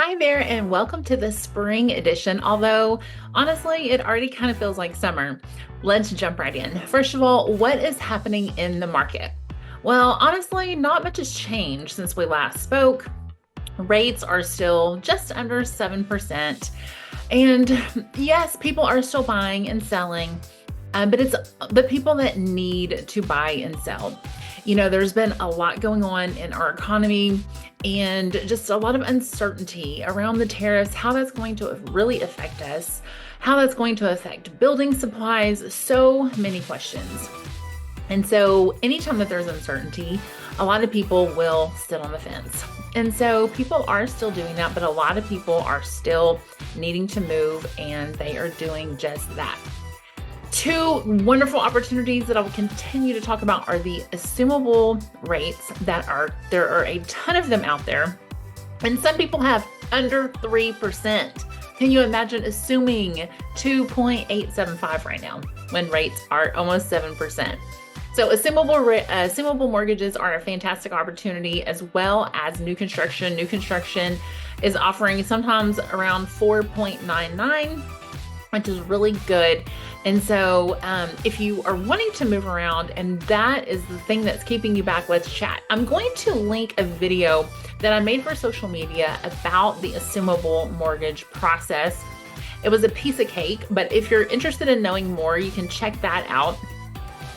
Hi there, and welcome to the spring edition. Although, honestly, it already kind of feels like summer. Let's jump right in. First of all, what is happening in the market? Well, honestly, not much has changed since we last spoke. Rates are still just under 7%. And yes, people are still buying and selling, but it's the people that need to buy and sell. There's been a lot going on in our economy and just a lot of uncertainty around the tariffs, how that's going to really affect us, how that's going to affect building supplies, so many questions. And so, anytime that there's uncertainty, a lot of people will sit on the fence. And so, people are still doing that, but a lot of people are still needing to move, and they are doing just that. Two wonderful opportunities that I will continue to talk about are the assumable rates there are a ton of them out there. And some people have under 3%. Can you imagine assuming 2.875 right now when rates are almost 7%? So assumable mortgages are a fantastic opportunity, as well as new construction. New construction is offering sometimes around 4.99, which is really good. And so if you are wanting to move around and that is the thing that's keeping you back, let's chat. I'm going to link a video that I made for social media about the assumable mortgage process. It was a piece of cake, but if you're interested in knowing more, you can check that out.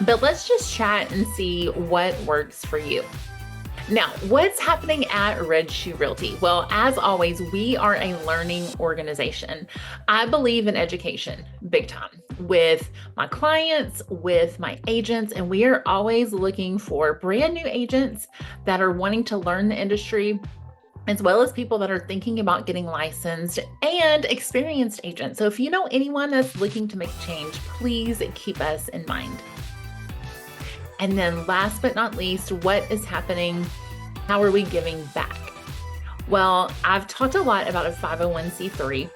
But let's just chat and see what works for you. Now, what's happening at Red Shoe Realty? Well, as always, we are a learning organization. I believe in education big time with my clients, with my agents, and we are always looking for brand new agents that are wanting to learn the industry, as well as people that are thinking about getting licensed, and experienced agents. So if you know anyone that's looking to make a change, please keep us in mind. And then last but not least, what is happening? How are we giving back? Well, I've talked a lot about a 501c3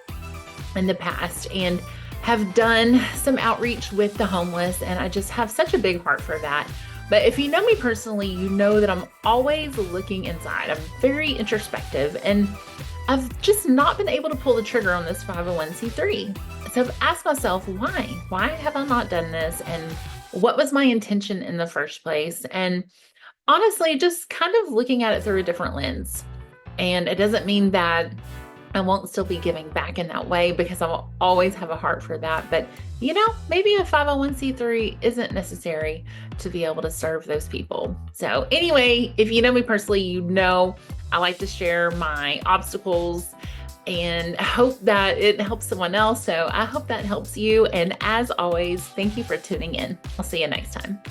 in the past and have done some outreach with the homeless, and I just have such a big heart for that. But if you know me personally, you know that I'm always looking inside. I'm very introspective, and I've just not been able to pull the trigger on this 501c3. So I've asked myself, why? Why have I not done this? And what was my intention in the first place? And honestly, just kind of looking at it through a different lens. And it doesn't mean that I won't still be giving back in that way, because I'll always have a heart for that. But, maybe a 501c3 isn't necessary to be able to serve those people. So anyway, if you know me personally, I like to share my obstacles and hope that it helps someone else. So I hope that helps you. And as always, thank you for tuning in. I'll see you next time.